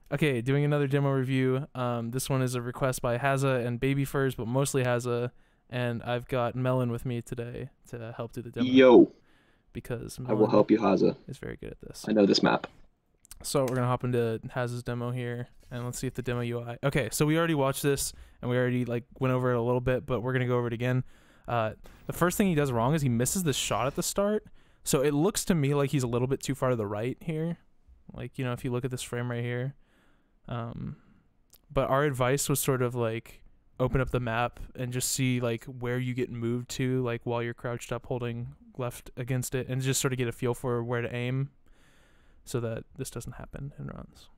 Okay, doing another demo review. This one is a request by Hazza and Baby Furs, but mostly Hazza. And I've got Melon with me today to help do the demo Yo, because I will Melon help you, Hazza. is very good at this. I know this map. So we're gonna hop into Hazza's demo here, and let's see if the demo UI. Okay, so we already watched this, and we already like went over it a little bit, but we're gonna go over it again. The first thing he does wrong is he misses this shot at the start. So it looks to me like he's a little bit too far to the right here. Like, if you look at this frame right here. But our advice was sort of like open up the map and just see like where you get moved to, like while you're crouched up holding left against it, and just sort of get a feel for where to aim so that this doesn't happen in runs.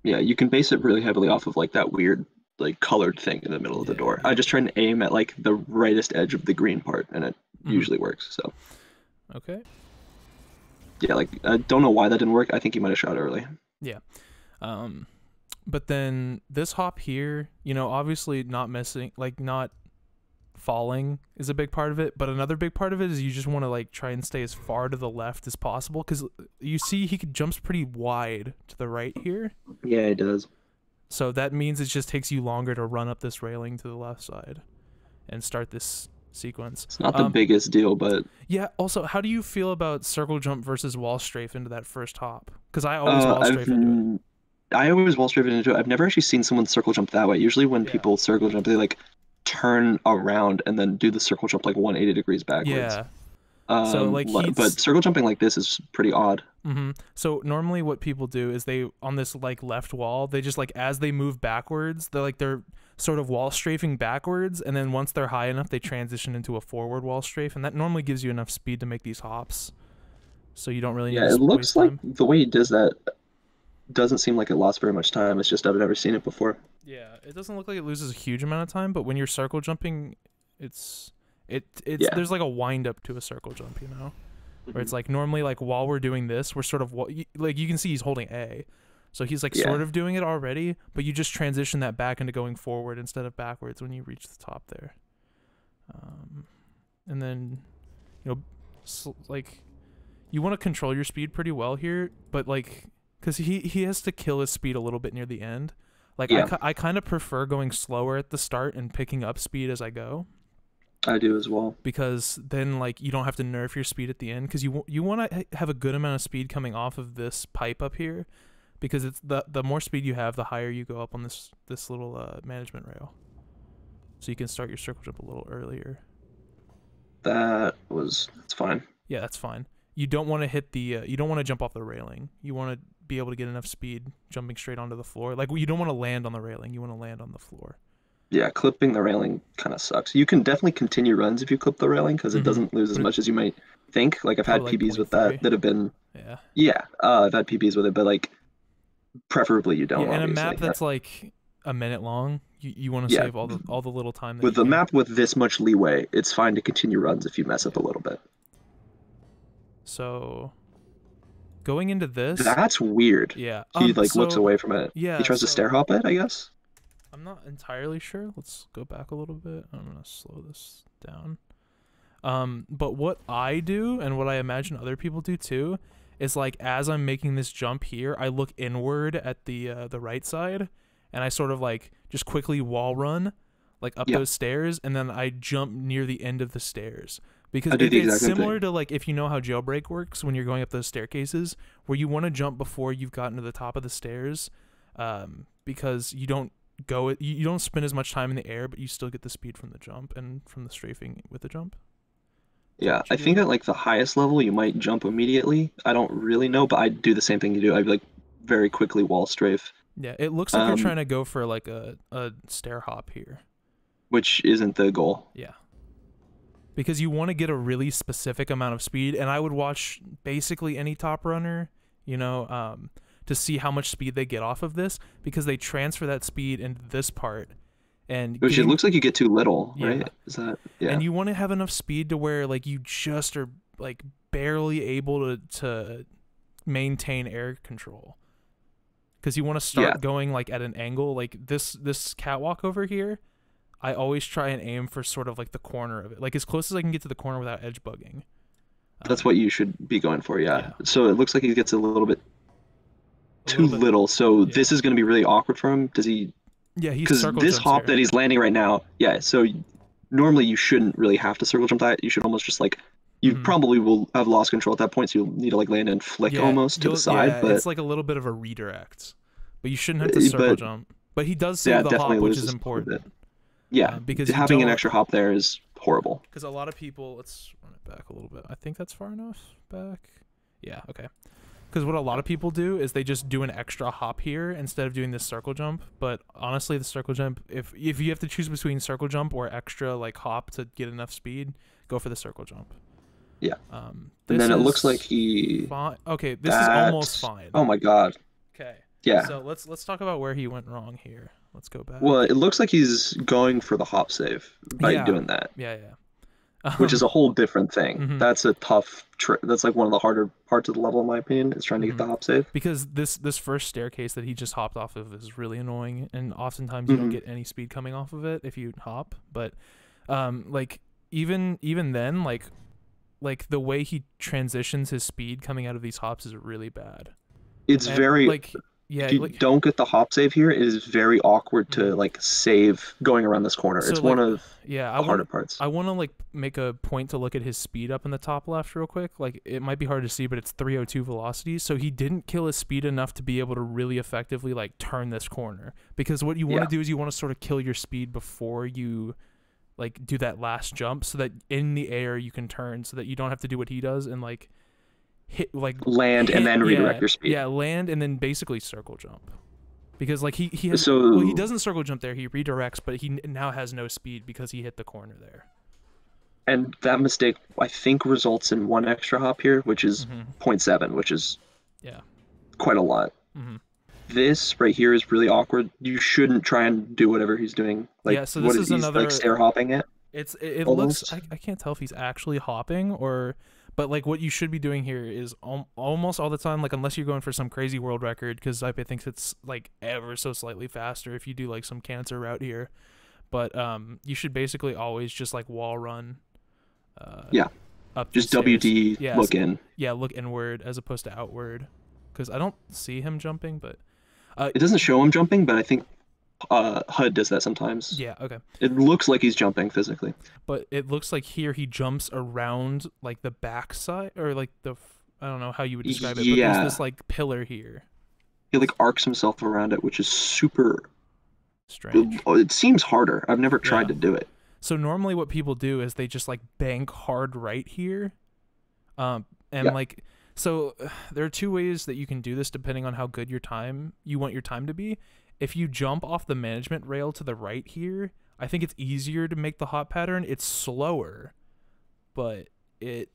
Yeah, you can base it really heavily off of like that weird like colored thing in the middle of the door. I just try and aim at like the rightest edge of the green part, and it usually works. So Okay. yeah, like I don't know why that didn't work. I think he might have shot early. Yeah. But then this hop here, obviously not missing, like not falling is a big part of it, but another big part of it is you just want to like try and stay as far to the left as possible, because you see he jumps pretty wide to the right here. Yeah, it does. So that means it just takes you longer to run up this railing to the left side and start this sequence. It's not the biggest deal, but yeah. Also, how do you feel about circle jump versus wall strafe into that first hop? Because I always wall strafe into it. I always wall strafe into it. I've never actually seen someone circle jump that way. Usually when people circle jump, they like turn around and then do the circle jump like 180 degrees backwards. Yeah. So like, but circle jumping like this is pretty odd. So normally what people do is they, on this like left wall, they just like, as they move backwards, they're sort of wall strafing backwards, and then once they're high enough, they transition into a forward wall strafe, and that normally gives you enough speed to make these hops. So you don't really need to it looks like time. The way he does that doesn't seem like it lost very much time. It's just I've never seen it before. Yeah, it doesn't look like it loses a huge amount of time, but when you're circle jumping, it's there's like a wind up to a circle jump, where it's like normally like while we're doing this, we're sort of like, you can see he's holding A, so he's like sort of doing it already, but you just transition that back into going forward instead of backwards when you reach the top there. And then like you want to control your speed pretty well here, but like, because he has to kill his speed a little bit near the end. Like I kind of prefer going slower at the start and picking up speed as I go. I do as well, because then like you don't have to nerf your speed at the end, because you want to have a good amount of speed coming off of this pipe up here, because it's the more speed you have, the higher you go up on this little management rail, so you can start your circle jump a little earlier. That's fine. Yeah, that's fine. You don't want to hit the you don't want to jump off the railing. You want to be able to get enough speed jumping straight onto the floor. Like, you don't want to land on the railing, you want to land on the floor. Yeah, clipping the railing kind of sucks. You can definitely continue runs if you clip the railing, because it doesn't lose as much as you might think. Like, I've had PBs with that have been... I've had PBs with it, but, like, preferably you don't, and a map that's, like, a minute long, you want to save all the little time. With the map with this much leeway, it's fine to continue runs if you mess up a little bit. So... going into this... That's weird. Yeah. He, like, looks away from it. Yeah. He tries to stair hop it, I guess? I'm not entirely sure. Let's go back a little bit. I'm going to slow this down. But what I do, and what I imagine other people do too, is like, as I'm making this jump here, I look inward at the right side, and I sort of like just quickly wall run like up those stairs, and then I jump near the end of the stairs. Because it's similar to like, if you know how jailbreak works when you're going up those staircases, where you want to jump before you've gotten to the top of the stairs, because you don't spend as much time in the air, but you still get the speed from the jump and from the strafing with the jump. Yeah, I think at like the highest level you might jump immediately. I don't really know, but I do the same thing you do. I'd like very quickly wall strafe. Yeah, it looks like you're trying to go for like a stair hop here, which isn't the goal. Yeah, because you want to get a really specific amount of speed, and I would watch basically any top runner, to see how much speed they get off of this, because they transfer that speed into this part, and which it looks like you get too little, right? Is that And you want to have enough speed to where like you just are like barely able to maintain air control, because you want to start going like at an angle. Like this catwalk over here, I always try and aim for sort of like the corner of it, like as close as I can get to the corner without edge bugging. That's what you should be going for, yeah. So it looks like he gets a little bit too bit. little. So Yeah. this is going to be really awkward for him. Does he? Yeah, he's Because circle this jumps hop here. that he's landing right now, yeah. So normally you shouldn't really have to circle jump that. You should almost just like you probably will have lost control at that point, so you'll need to like land and flick almost to the side. But it's like a little bit of a redirect, but you shouldn't have to circle jump. But he does save the hop, which is important. Yeah, because having an extra hop there is horrible. Because a lot of people, let's run it back a little bit. I think that's far enough back. Yeah, okay. Because what a lot of people do is they just do an extra hop here instead of doing this circle jump. But honestly, the circle jump, if you have to choose between circle jump or extra like hop to get enough speed, go for the circle jump. Yeah. And then it looks like okay, this is almost fine. Oh my god. Okay. Yeah. So let's talk about where he went wrong here. Let's go back. Well, it looks like he's going for the hop save by doing that. Yeah. Which is a whole different thing. That's a tough trick. That's like one of the harder parts of the level, in my opinion, is trying to get the hop save. Because this first staircase that he just hopped off of is really annoying, and oftentimes you don't get any speed coming off of it if you hop. But like even then, like the way he transitions his speed coming out of these hops is really bad. It's very like. Yeah, if you don't get the hop save here, it is very awkward to like save going around this corner. So it's one of the harder parts. I want to like make a point to look at his speed up in the top left real quick. Like it might be hard to see, but it's 302 velocity. So he didn't kill his speed enough to be able to really effectively like turn this corner. Because what you want to do is you want to sort of kill your speed before you like do that last jump, so that in the air you can turn, so that you don't have to do what he does and like land and then redirect your speed. Yeah, land and then basically circle jump. Because like he doesn't circle jump there, he redirects, but he now has no speed because he hit the corner there. And that mistake I think results in one extra hop here, which is 0.7, which is quite a lot. This right here is really awkward. You shouldn't try and do whatever he's doing. Like so this is another like stair hopping it. It looks I can't tell if he's actually hopping or. But like what you should be doing here is almost all the time, like unless you're going for some crazy world record, because Ipe thinks it's like ever so slightly faster if you do like some cancer route here. But you should basically always just like wall run. Up just WD look in. Yeah, look inward as opposed to outward, because I don't see him jumping, but it doesn't show him jumping, but I think HUD does that sometimes. Yeah, okay. It looks like he's jumping physically. But it looks like here he jumps around like the backside or like I don't know how you would describe it, but there's this like pillar here. He like arcs himself around it, which is super strange. It seems harder. I've never tried to do it. So normally what people do is they just like bank hard right here. Like so there are two ways that you can do this depending on how good you want your time to be. If you jump off the management rail to the right here, I think it's easier to make the hop pattern. It's slower, but it's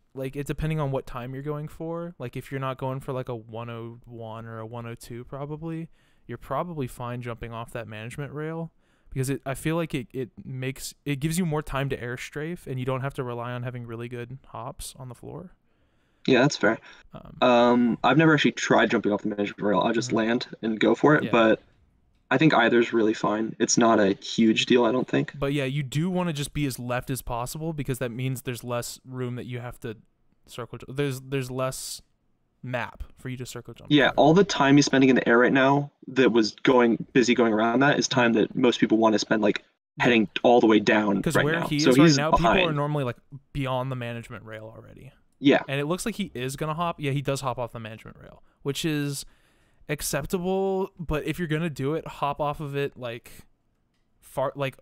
depending on what time you're going for. Like if you're not going for like a 101 or a 102 probably, you're probably fine jumping off that management rail, because I feel like it gives you more time to air strafe and you don't have to rely on having really good hops on the floor. Yeah, that's fair. I've never actually tried jumping off the management rail. I'll just land and go for it, but I think either's really fine. It's not a huge deal, I don't think. But yeah, you do want to just be as left as possible, because that means there's less room that you have to circle jump. There's less map for you to circle jump. Yeah, all the time he's spending in the air right now that was busy going around that is time that most people want to spend like heading all the way down because right where now. he so is he's right now, behind. people are normally like beyond the management rail already. Yeah. And it looks like he is going to hop. Yeah, he does hop off the management rail, which is acceptable, but if you're gonna do it, hop off of it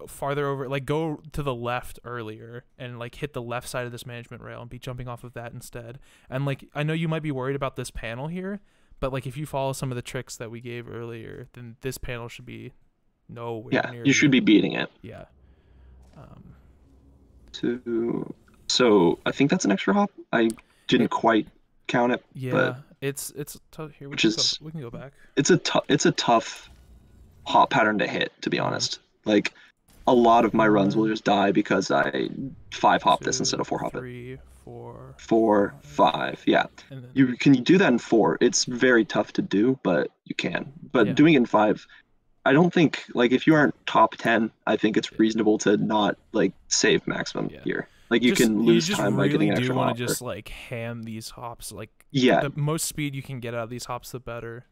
farther over, like go to the left earlier and like hit the left side of this management rail and be jumping off of that instead. And like I know you might be worried about this panel here, but like if you follow some of the tricks that we gave earlier, then this panel should be nowhere near you should be beating it. Yeah. So I think that's an extra hop. I didn't quite count it. Yeah, but it's tough here. We can go back. It's a tough hop pattern to hit, to be honest. Like a lot of my runs will just die because I 5-hop this instead of 4-hop it. 3, 4, 4, 5. Yeah, you can do that in 4. It's very tough to do, but you can. But doing it in 5, I don't think, like if you aren't top 10, I think it's reasonable to not like save maximum here. Like you can lose time by getting an extra hop. You want to just like ham these hops, like yeah, the most speed you can get out of these hops, the better.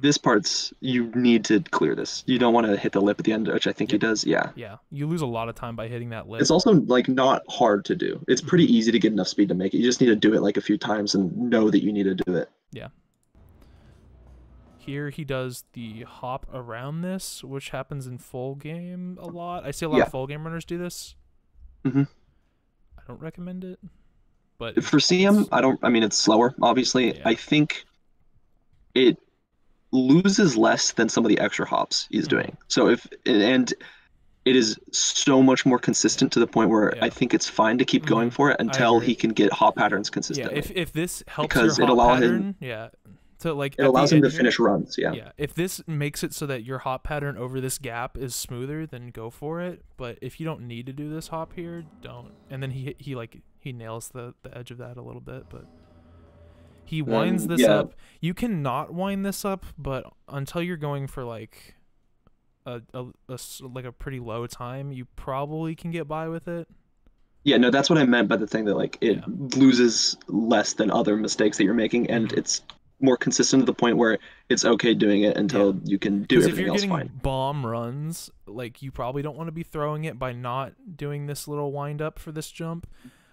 This part's you need to clear this. You don't want to hit the lip at the end, which I think he does. Yeah. Yeah, you lose a lot of time by hitting that lip. It's also like not hard to do. It's pretty easy to get enough speed to make it. You just need to do it like a few times and know that you need to do it. Yeah. Here he does the hop around this, which happens in full game a lot. I see a lot of full game runners do this. I don't recommend it, but for CM, I mean, it's slower, obviously. Yeah. I think it loses less than some of the extra hops he's doing. So and it is so much more consistent to the point where I think it's fine to keep going for it until he can get hop patterns consistently. Yeah, if this helps because your hop pattern, so like it allows him to finish runs. Yeah. If this makes it so that your hop pattern over this gap is smoother, then go for it. But if you don't need to do this hop here, don't. And then he nails the edge of that a little bit, but he winds this up. You can not wind this up, but until you're going for like a pretty low time, you probably can get by with it. Yeah, no, that's what I meant by the thing that like it loses less than other mistakes that you're making, and it's more consistent to the point where it's okay doing it until you can do everything else fine. If you're getting bomb runs, like you probably don't want to be throwing it by not doing this little wind up for this jump.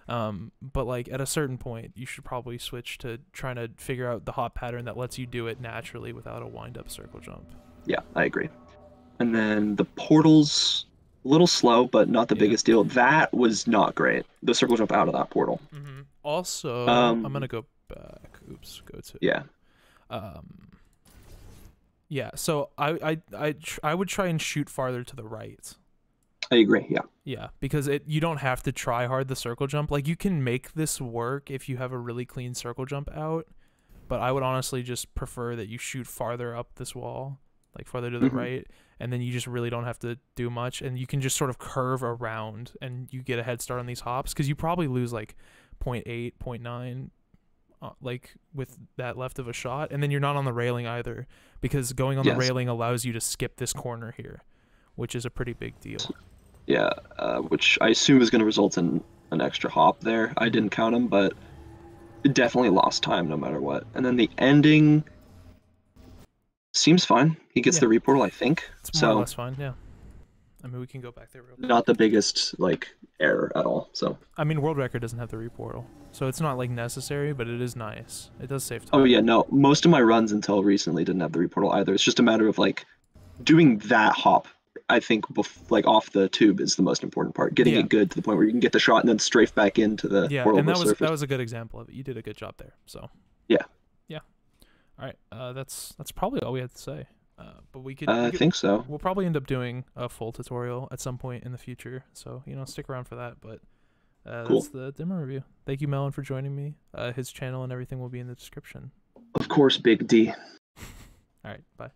But like at a certain point, you should probably switch to trying to figure out the hop pattern that lets you do it naturally without a wind up circle jump. Yeah, I agree. And then the portal's a little slow, but not the biggest deal. That was not great. The circle jump out of that portal. Also, I'm gonna go back. Oops, go to yeah. So I would try and shoot farther to the right. I agree. Yeah. Yeah, because you don't have to try hard the circle jump. Like you can make this work if you have a really clean circle jump out, but I would honestly just prefer that you shoot farther up this wall, like farther to the right, and then you just really don't have to do much, and you can just sort of curve around, and you get a head start on these hops because you probably lose like 0.8, 0.9. Like with that left of a shot, and then you're not on the railing either, because going on the railing allows you to skip this corner here, which is a pretty big deal. Yeah, which I assume is going to result in an extra hop there. I didn't count him, but it definitely lost time no matter what. And then the ending seems fine. He gets the reportal, I think. It's more or less fine, yeah. I mean, we can go back there real quick. Not the biggest like error at all. So I mean, world record doesn't have the reportal, so it's not like necessary, but it is nice. It does save time. Oh yeah, no. Most of my runs until recently didn't have the reportal either. It's just a matter of like doing that hop. I think like off the tube is the most important part. Getting it good to the point where you can get the shot and then strafe back into the portal. And that was a good example of it. You did a good job there. So yeah. All right, that's probably all we had to say. But we could. I think so. We'll probably end up doing a full tutorial at some point in the future. So stick around for that. But that's the demo review. Thank you, Melon, for joining me. His channel and everything will be in the description. Of course, Big D. All right, bye.